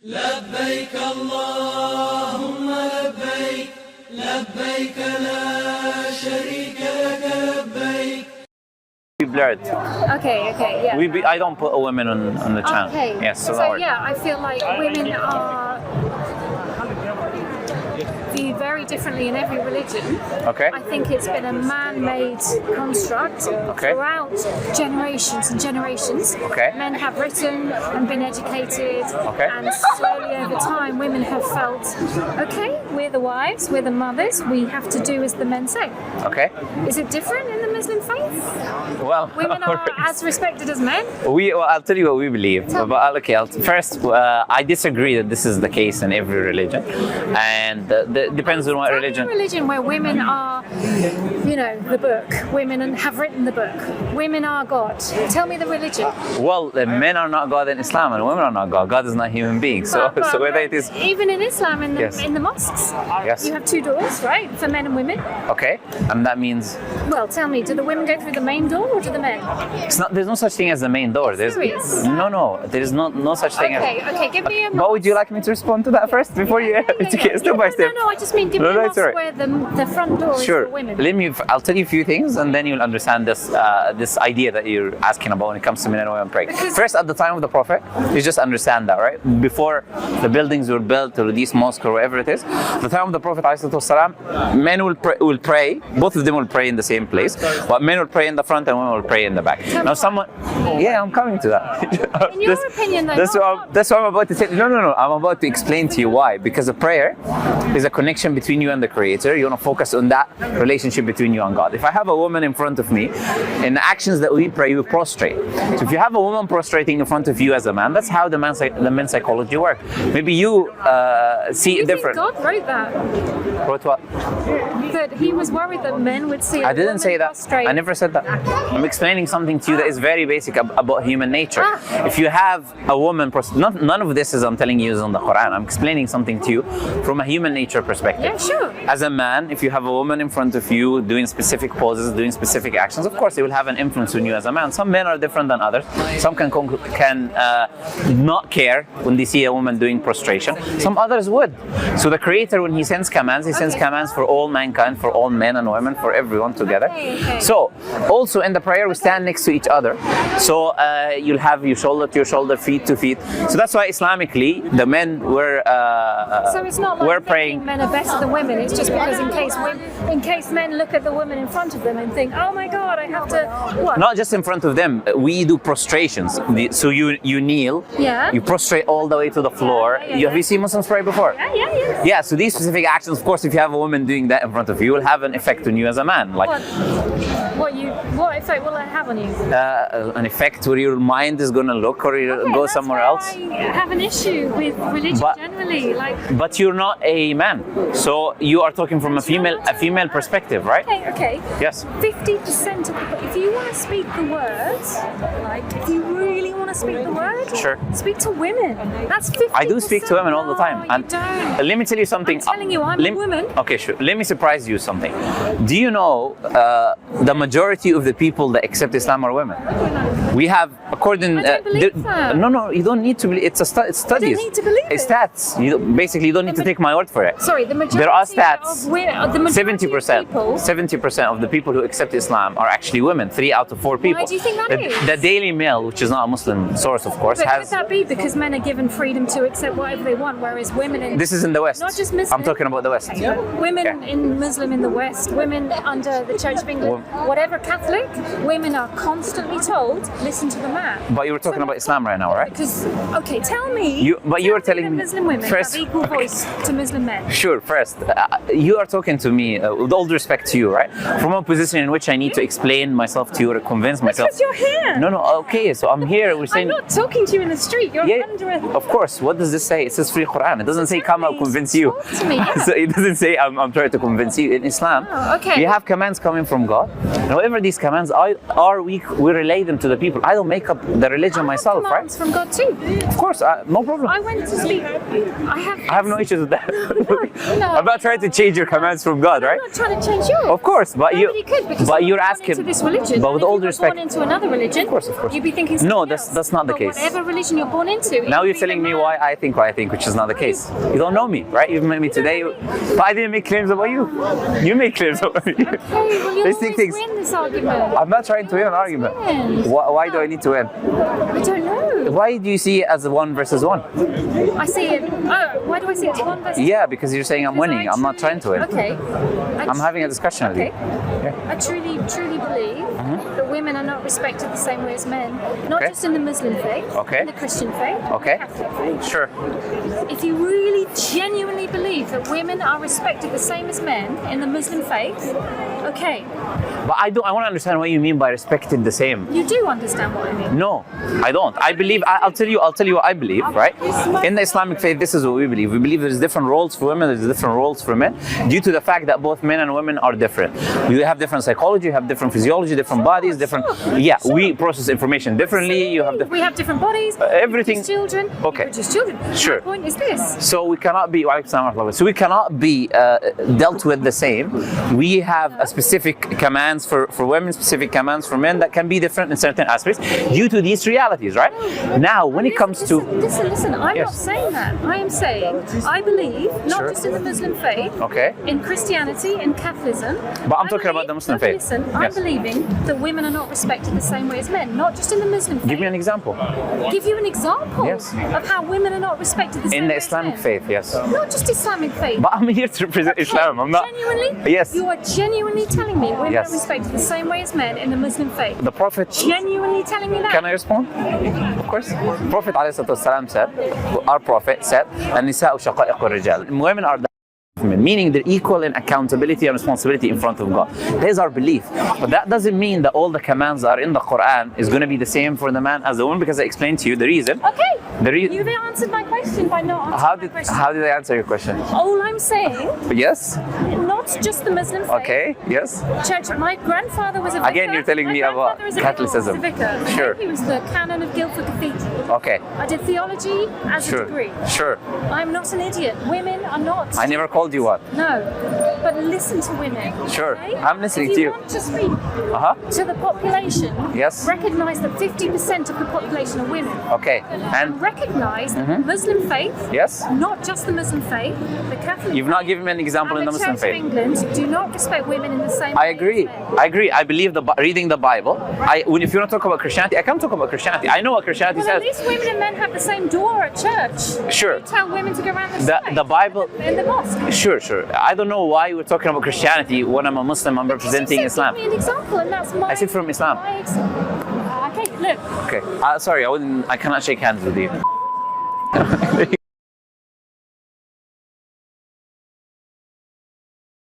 لبيك اللهم لبيك لبيك لا شريك لك لبيك. We blurred. Okay, yeah. I don't put a women on the channel. Okay. Yes, So yeah, I feel like women are viewed very differently in every religion. Okay. I think it's been a man-made construct throughout generations and generations. Okay. Men have written and been educated, and slowly over time women have felt, okay, we're the wives, we're the mothers, we have to do as the men say. Okay. Is it different in the Muslim faith? Well, Women are as respected as men? I'll tell you what we believe. First, I disagree that this is the case in every religion, and depends on what religion. Tell me a religion where women are, the book. Women have written the book. Women are God. Tell me the religion. Well, men are not God in Islam, and women are not God. God is not a human being. So whether it is even in Islam, in the mosques, you have two doors, right, for men and women. Okay, and that means. Well, tell me, do the women go through the main door or do the men? It's not. There's no such thing as the main door. There is no such thing. Okay, give me a. But would you like me to respond to that first before you step by step? No, I just mean give me a mosque where the front door is for women. I'll tell you a few things, and then you'll understand this idea that you're asking about when it comes to men and women praying. First, at the time of the Prophet, you just understand that, right? Before the buildings were built, or these mosques, or whatever it is, the time of the Prophet, men will pray. Both of them will pray in the same place, but men will pray in the front and women will pray in the back. Now, I'm coming to that. In your opinion, though, that's what I'm about to say. No. I'm about to explain to you why. Because a prayer is a connection between you and the Creator. You want to focus on that relationship between you and God. If I have a woman in front of me, in the actions that we pray, we prostrate. So if you have a woman prostrating in front of you as a man, that's how the men's psychology works. Maybe you see it different. God wrote that. Wrote what? That he was worried that men would see. I didn't say that. Prostrate. I never said that. I'm explaining something to you that is very basic about human nature. If you have a woman, none of this I'm telling you is on the Quran. I'm explaining something to you from a human nature perspective. Yeah, sure. As a man, if you have a woman in front of you doing specific poses, doing specific actions, of course it will have an influence on you as a man. Some men are different than others. Some can not care when they see a woman doing prostration. Some others would. So the Creator, when He sends commands, He sends commands for all mankind, for all men and women, for everyone together. Okay. So also in the prayer, we stand next to each other. So you'll have your shoulder to your shoulder, feet to feet. So that's why Islamically, the men were so it's not like praying. Men are better than women. It's just because in case men look at the woman in front of them and think, oh my God, I have to what? Not just in front of them. We do prostrations. So you kneel. Yeah. You prostrate all the way to the floor. Have you seen Muslims pray before? Yeah. Yeah. So these specific actions, of course, if you have a woman doing that in front of you, will have an effect on you as a man. Like what effect will it have on you? An effect where your mind is going to look or go somewhere else. I have an issue with religion generally. But you're not a man, so you are talking from a female perspective, right? Okay. Yes. 50% of people, if you want to speak the words, if you really want to speak the word, sure, speak to women. That's 50%. I do speak to women all the time. No, you don't. Let me tell you something. I'm telling you, I'm a woman. Okay, sure. Let me surprise you with something. Do you know the majority of the people that accept Islam are women? We have, according. I don't believe that. No, you don't need to believe. It's studies. I don't need to believe it's stats. Basically, you don't need to take my word for it. Sorry, the majority. There are stats. 70%. 70% of the people who accept Islam are actually women. 3 out of 4 people. Why do you think that is? The Daily Mail, which is not a Muslim source, of course, but has. Could that be because men are given freedom to accept whatever they want, whereas women in This is in the West. Not just Muslim. I'm talking about the West. Women in Muslim in the West, women under the Church of England, whatever Catholic, women are constantly told, listen to the man. But you were talking about Islam right now, right? Because, okay, tell me. You were telling me Muslim women first, have equal voice to Muslim men. Sure. First, you are talking to me with all due respect to you, right? From a position in which I need to explain myself to you or convince myself. Because you're here. No. Okay, so I'm here. We're saying. I'm not talking to you in the street. You're under a. Of course. What does this say? It says free Quran. It doesn't say come I'll convince you. To me, yeah. So it doesn't say I'm trying to convince you. In Islam, we have commands coming from God. And whatever these commands are, we relay them to the people. I don't make up the religion myself, right? From God too. Of course, no problem. I went to speak. I have no issues with that. No. I'm not trying to change your commands from God, right? I'm not trying to change yours. Of course, but Nobody could, because you're I'm asking. into this religion. But with all due respect, into another religion, of course. You'd be thinking. No, That's not the but case. Whatever religion you're born into. Now you're telling me why I think what I think, which is not the case. You don't know me, right? You've met me today, but I didn't make claims about you. You make claims about me. Okay, well, you'll Let's think always things. win this argument. I'm not trying to win an argument. Win. Why do I need to win? I don't know. Why do you see it as a 1 versus 1? I see it. Oh, why do I see it as one versus? Yeah, because you're saying I'm winning. I'm not trying to win. Okay. I'm having a discussion with you. Okay. I truly believe that women are not respected the same way as men, not Okay. just in the Muslim faith, Okay. in the Christian faith, Okay. the Catholic faith. Sure. If you really genuinely believe that women are respected the same as men in the Muslim faith, okay, But I want to understand what you mean by respected the same. you do understand what I mean. No, I don't. I believe. I'll tell you what I believe. Right? In the Islamic faith, this is what we believe. We believe there's different roles for women. There's different roles for men, due to the fact that both men and women are different. You have different psychology. You have different physiology. Different bodies. Different. Yeah, we process information differently. You have We have different bodies. everything. We produce children. Okay. We produce children. Sure. My point is this. So we cannot be. So we cannot be dealt with the same. We have a specific commands for women, specific commands for men that can be different in certain aspects due to these realities, right? Now, when it comes to listen, I'm Yes. not saying that. I am saying I believe not Sure. just in the Muslim faith, Okay. in Christianity, in Catholicism. But I'm I talking about believe- the Muslim no, faith. Listen, I'm Yes. believing that women are not respected the same way as men, not just in the Muslim faith. give me an example. Give you an example Yes. of how women are not respected the same In the way as Islamic men. faith, yes. Not just Islamic faith. But I'm here to represent Islam. I'm not. Genuinely? Yes. You are genuinely telling me women Yes. are respected the same way as men in the Muslim faith. The Prophet. Genuinely telling me that. Can I respond? Of course. Prophet ﷺ said, our Prophet said, النساء شقائق الرجال. Women are the meaning they're equal in accountability and responsibility in front of God. That is our belief. But that doesn't mean that all the commands that are in the Quran is going to be the same for the man as the woman, because I explained to you the reason. Okay. You've answered my question by not answering my question. How did I answer your question? All I'm saying, Yes. not just the Muslim faith. Okay. Yes. Church. My grandfather was a vicar. Again, you're telling me about Catholicism. Sure. He was the canon of Guildford Cathedral. Okay. I did theology as a degree. Sure. I'm not an idiot. Women are not. I never called you what? No, but listen to women. Sure. Okay? I'm listening if to you. Want to speak Uh-huh. to the population. Yes. Recognise that 50% of the population are women. Okay. And Recognise that Muslim faith. yes. Not just the Muslim faith, the Catholic. You've not given me an example in and the Muslim Church of faith. England do not respect women in the same I way. agree. as men. I agree. I believe reading the Bible. If you want to talk about Christianity, I can talk about Christianity. I know what Christianity Well, at says. least women and men have the same door at church. Sure. You tell women to go around the The side Bible. in the mosque. Sure. I don't know why we're talking about Christianity when I'm a Muslim. I'm representing You said, Islam. Give me an example, and that's my. I said from Islam. my Okay, look. Okay. Sorry, I cannot shake hands with you.